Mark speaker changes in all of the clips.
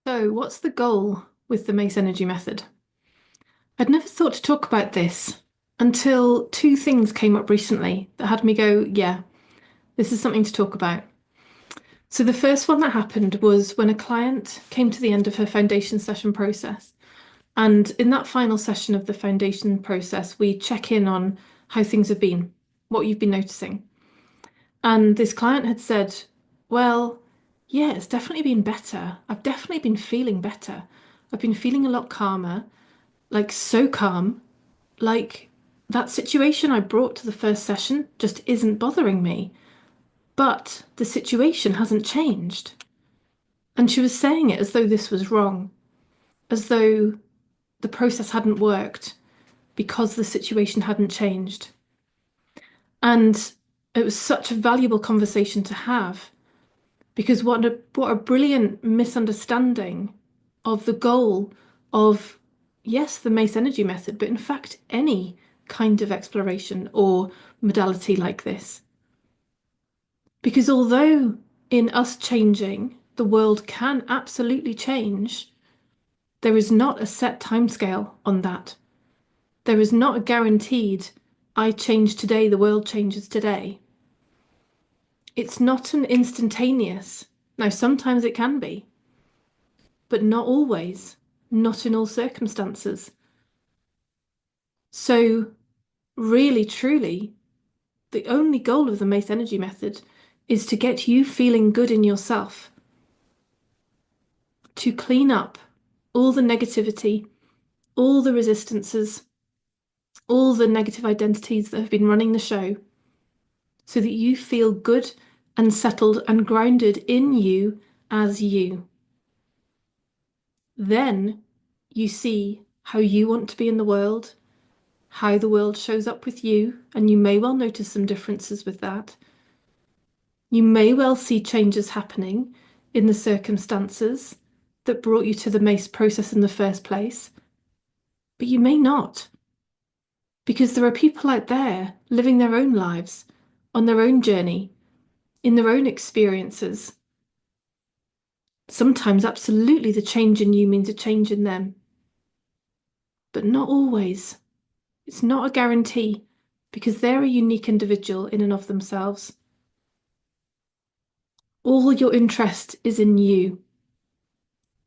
Speaker 1: So, what's the goal with the Mace Energy Method? I'd never thought to talk about this until two things came up recently that had me go, yeah, this is something to talk about. So, the first one that happened was when a client came to the end of her foundation session process. And in that final session of the foundation process, we check in on how things have been, what you've been noticing. And this client had said, well, yeah, it's definitely been better. I've definitely been feeling better. I've been feeling a lot calmer, like so calm, like that situation I brought to the first session just isn't bothering me. But the situation hasn't changed. And she was saying it as though this was wrong, as though the process hadn't worked because the situation hadn't changed. And it was such a valuable conversation to have because what a brilliant misunderstanding of the goal of, yes, the Mace Energy Method, but in fact any kind of exploration or modality like this. Because although in us changing, the world can absolutely change, there is not a set timescale on that. There is not a guaranteed, I change today, the world changes today. It's not an instantaneous. Now, sometimes it can be, but not always, not in all circumstances. So, really, truly, the only goal of the Mace Energy Method is to get you feeling good in yourself, to clean up all the negativity, all the resistances, all the negative identities that have been running the show, so that you feel good and settled and grounded in you as you. Then you see how you want to be in the world, how the world shows up with you, and you may well notice some differences with that. You may well see changes happening in the circumstances that brought you to the MACE process in the first place, but you may not, because there are people out there living their own lives, on their own journey, in their own experiences. Sometimes, absolutely, the change in you means a change in them, but not always. It's not a guarantee because they're a unique individual in and of themselves. All your interest is in you,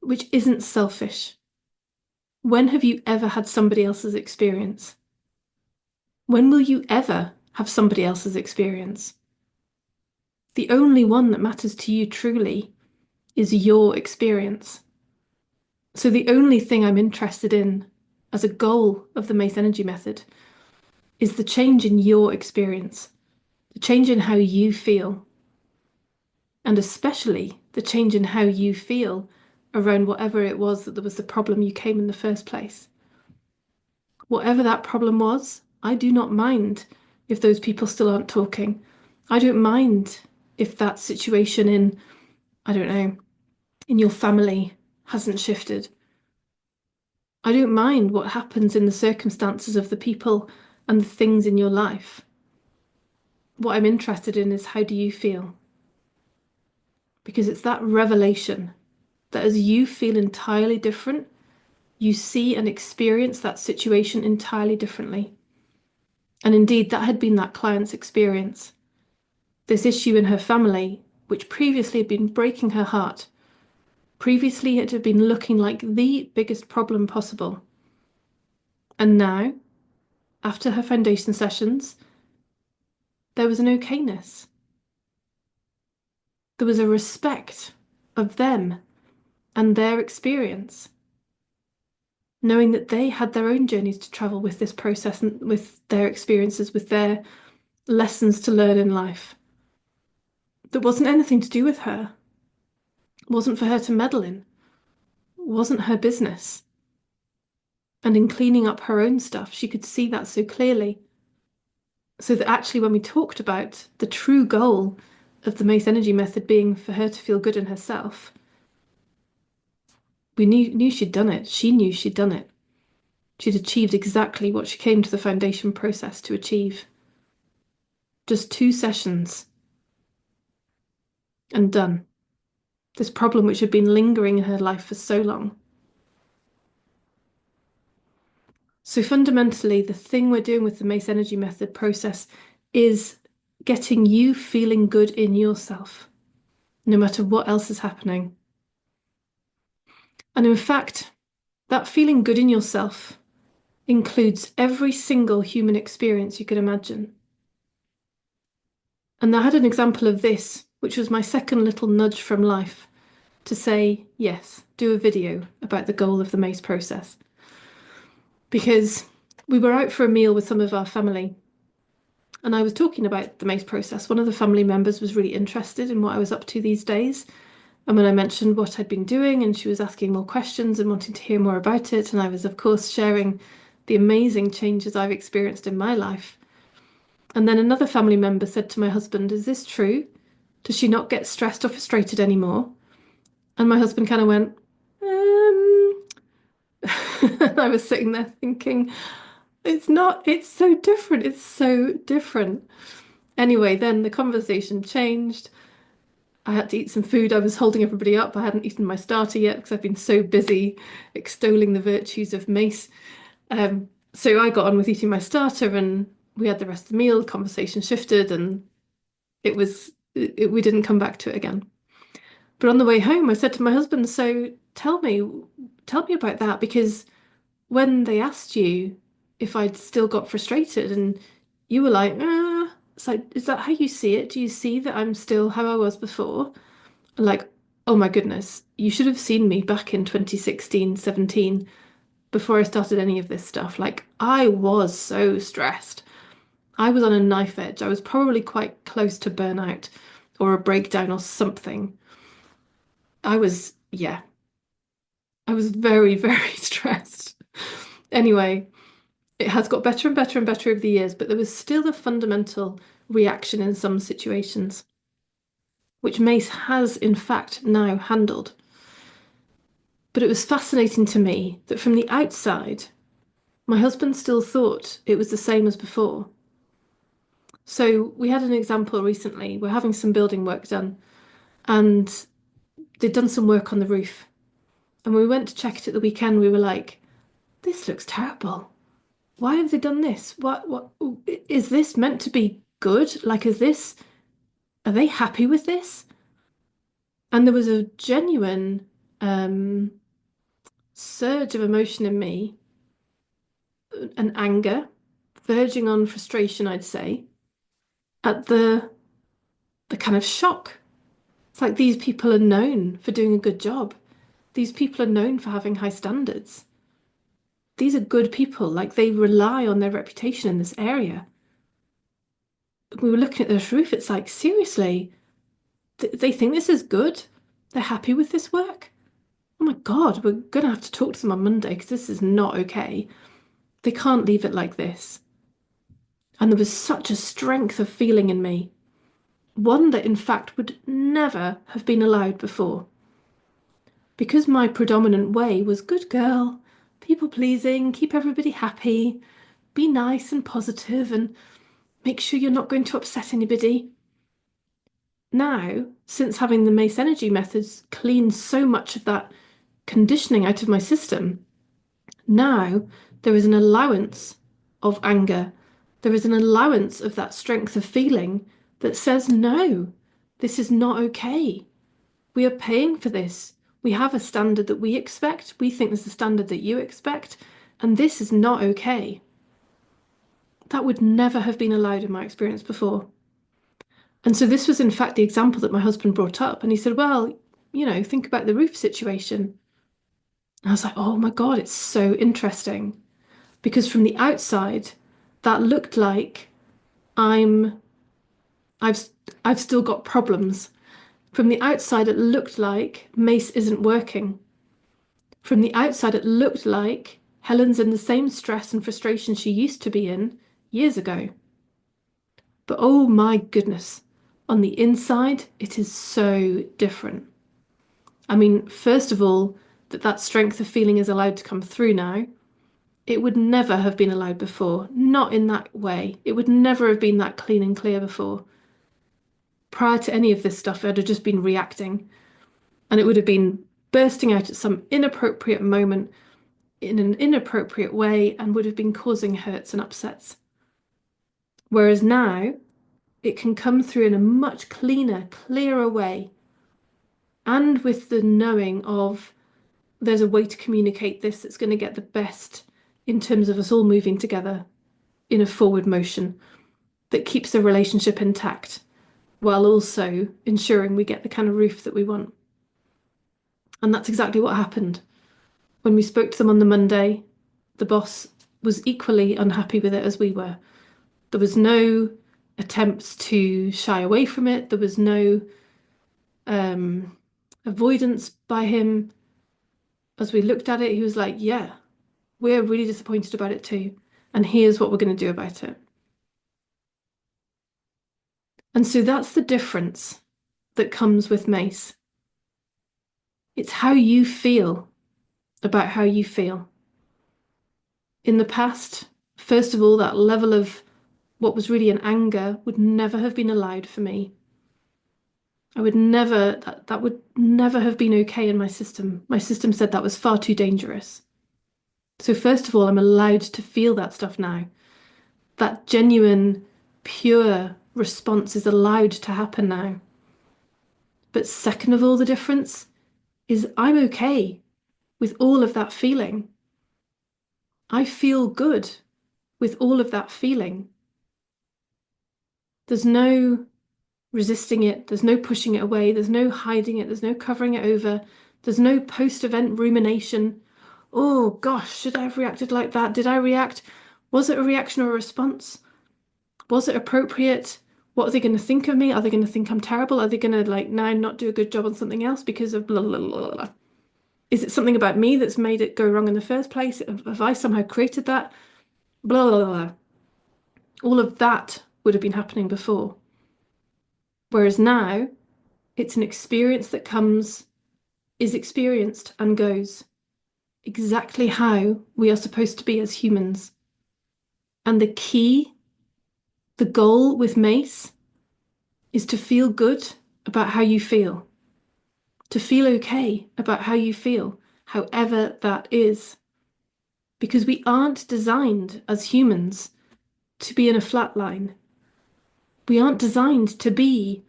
Speaker 1: which isn't selfish. When have you ever had somebody else's experience? When will you ever have somebody else's experience? The only one that matters to you truly is your experience. So the only thing I'm interested in as a goal of the Mace Energy Method is the change in your experience, the change in how you feel, and especially the change in how you feel around whatever it was that there was the problem you came in the first place. Whatever that problem was, I do not mind if those people still aren't talking. I don't mind if that situation in, I don't know, in your family hasn't shifted. I don't mind what happens in the circumstances of the people and the things in your life. What I'm interested in is how do you feel? Because it's that revelation that as you feel entirely different, you see and experience that situation entirely differently. And indeed, that had been that client's experience. This issue in her family, which previously had been breaking her heart, previously it had been looking like the biggest problem possible. And now, after her foundation sessions, there was an okayness. There was a respect of them and their experience, knowing that they had their own journeys to travel with this process and with their experiences, with their lessons to learn in life. That wasn't anything to do with her, wasn't for her to meddle in, wasn't her business. And in cleaning up her own stuff, she could see that so clearly. So that actually, when we talked about the true goal of the Mace Energy Method being for her to feel good in herself, we knew she'd done it. She knew she'd done it. She'd achieved exactly what she came to the foundation process to achieve. Just two sessions and done. this problem which had been lingering in her life for so long. So fundamentally, the thing we're doing with the Mace Energy Method process is getting you feeling good in yourself, no matter what else is happening. And in fact, that feeling good in yourself includes every single human experience you could imagine. And I had an example of this, which was my second little nudge from life to say, yes, do a video about the goal of the MACE process. Because we were out for a meal with some of our family, and I was talking about the MACE process. One of the family members was really interested in what I was up to these days. And when I mentioned what I'd been doing, and she was asking more questions and wanting to hear more about it, and I was, of course, sharing the amazing changes I've experienced in my life. And then another family member said to my husband, is this true? Does she not get stressed or frustrated anymore? And my husband kind of went, and I was sitting there thinking, it's not, it's so different. It's so different. Anyway, then the conversation changed. I had to eat some food. I was holding everybody up. I hadn't eaten my starter yet because I've been so busy extolling the virtues of mace. So I got on with eating my starter and we had the rest of the meal. The conversation shifted and we didn't come back to it again. But on the way home, I said to my husband, so tell me about that, because when they asked you if I'd still got frustrated and you were like, it's like, is that how you see it? Do you see that I'm still how I was before? Like, oh my goodness, you should have seen me back in 2016, 17, before I started any of this stuff. Like, I was so stressed. I was on a knife edge. I was probably quite close to burnout or a breakdown or something. Yeah, I was very, very stressed. Anyway, it has got better and better and better over the years, but there was still a fundamental reaction in some situations, which Mace has in fact now handled. But it was fascinating to me that from the outside, my husband still thought it was the same as before. So we had an example recently. We're having some building work done, and they'd done some work on the roof. And when we went to check it at the weekend, we were like, this looks terrible. Why have they done this? What is this meant to be good? Like, are they happy with this? And there was a genuine surge of emotion in me, an anger, verging on frustration, I'd say, at the kind of shock. It's like these people are known for doing a good job. These people are known for having high standards. These are good people, like they rely on their reputation in this area. We were looking at this roof, it's like, seriously, they think this is good? They're happy with this work? Oh my God, we're going to have to talk to them on Monday because this is not okay. They can't leave it like this. And there was such a strength of feeling in me, one that in fact would never have been allowed before. Because my predominant way was good girl, people pleasing, keep everybody happy, be nice and positive, and make sure you're not going to upset anybody. Now, since having the Mace Energy methods cleaned so much of that conditioning out of my system, now there is an allowance of anger. There is an allowance of that strength of feeling that says, no, this is not okay. We are paying for this. We have a standard that we expect. We think there's a standard that you expect, and this is not okay. That would never have been allowed in my experience before. And so this was in fact the example that my husband brought up. And he said, well, think about the roof situation. And I was like, oh my God, it's so interesting. Because from the outside, that looked like I'm I've I've still got problems. From the outside, it looked like Mace isn't working. From the outside, it looked like Helen's in the same stress and frustration she used to be in years ago. But oh my goodness, on the inside, it is so different. I mean, first of all, that strength of feeling is allowed to come through now. It would never have been allowed before, not in that way. It would never have been that clean and clear before. Prior to any of this stuff, I'd have just been reacting. And it would have been bursting out at some inappropriate moment in an inappropriate way and would have been causing hurts and upsets. Whereas now, it can come through in a much cleaner, clearer way, and with the knowing of there's a way to communicate this that's going to get the best in terms of us all moving together in a forward motion that keeps the relationship intact while also ensuring we get the kind of roof that we want. And that's exactly what happened. When we spoke to them on the Monday, the boss was equally unhappy with it as we were. There was no attempts to shy away from it. There was no avoidance by him. As we looked at it, he was like, yeah, we're really disappointed about it too. And here's what we're going to do about it. And so that's the difference that comes with Mace. It's how you feel about how you feel. In the past, first of all, that level of what was really an anger would never have been allowed for me. I would never, that would never have been okay in my system. My system said that was far too dangerous. So first of all, I'm allowed to feel that stuff now. That genuine, pure response is allowed to happen now. But second of all, the difference is I'm okay with all of that feeling. I feel good with all of that feeling. There's no resisting it, there's no pushing it away, there's no hiding it, there's no covering it over, there's no post-event rumination. Oh gosh, should I have reacted like that? Did I react? Was it a reaction or a response? Was it appropriate? What are they going to think of me? Are they going to think I'm terrible? Are they going to like now not do a good job on something else because of blah, blah, blah, blah? Is it something about me that's made it go wrong in the first place? Have I somehow created that? Blah, blah, blah. All of that would have been happening before. Whereas now, it's an experience that comes, is experienced, and goes exactly how we are supposed to be as humans. And the key, the goal with Mace, is to feel good about how you feel, to feel okay about how you feel, however that is. Because we aren't designed as humans to be in a flat line. We aren't designed to be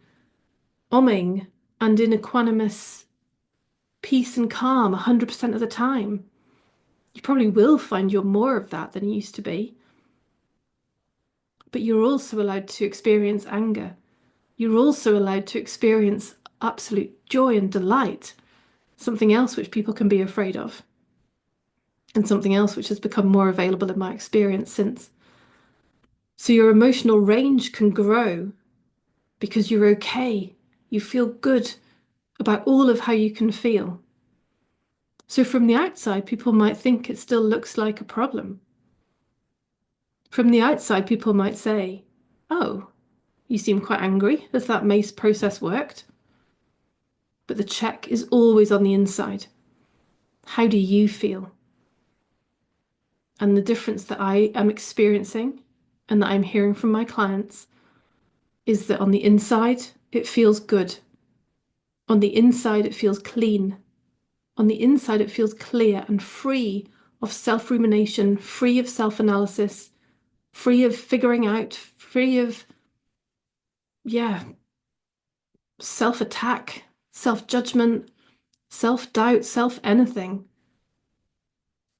Speaker 1: umming and in equanimous peace and calm 100% of the time. You probably will find you're more of that than you used to be. But you're also allowed to experience anger. You're also allowed to experience absolute joy and delight, something else which people can be afraid of, and something else which has become more available in my experience since. So your emotional range can grow because you're okay. You feel good about all of how you can feel. So from the outside, people might think it still looks like a problem. From the outside, people might say, oh, you seem quite angry. Has that Mace process worked? But the check is always on the inside. How do you feel? And the difference that I am experiencing and that I'm hearing from my clients is that on the inside, it feels good. On the inside, it feels clean. On the inside, it feels clear and free of self-rumination, free of self-analysis, free of figuring out, free of, yeah, self-attack, self-judgment, self-doubt, self-anything.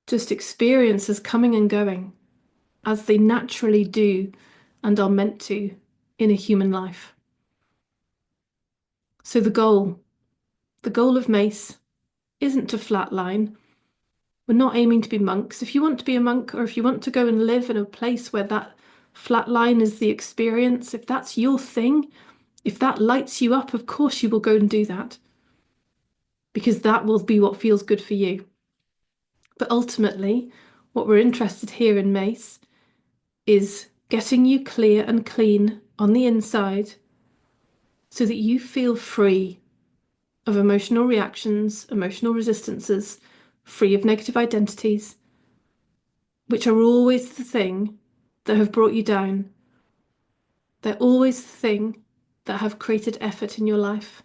Speaker 1: Just experiences coming and going as they naturally do and are meant to in a human life. So the goal of Mace isn't to flatline. We're not aiming to be monks. If you want to be a monk or if you want to go and live in a place where that flat line is the experience, if that's your thing, if that lights you up, of course you will go and do that because that will be what feels good for you. But ultimately, what we're interested here in Mace is getting you clear and clean on the inside so that you feel free of emotional reactions, emotional resistances, free of negative identities, which are always the thing that have brought you down. They're always the thing that have created effort in your life.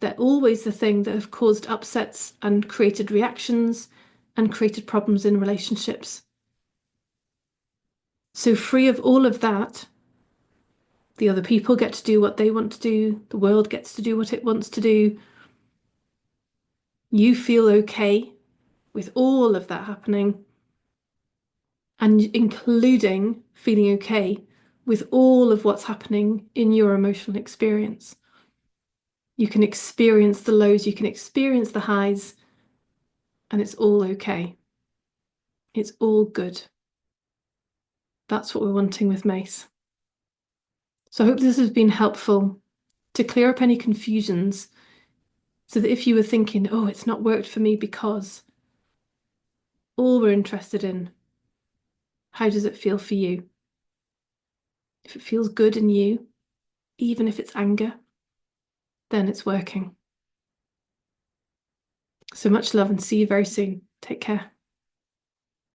Speaker 1: They're always the thing that have caused upsets and created reactions and created problems in relationships. So free of all of that, the other people get to do what they want to do, the world gets to do what it wants to do. You feel okay with all of that happening, and including feeling okay with all of what's happening in your emotional experience. You can experience the lows, you can experience the highs, and it's all okay. It's all good. That's what we're wanting with Mace. So I hope this has been helpful to clear up any confusions, so that if you were thinking, oh, it's not worked for me because, all we're interested in, how does it feel for you? If it feels good in you, even if it's anger, then it's working. So much love and see you very soon. Take care.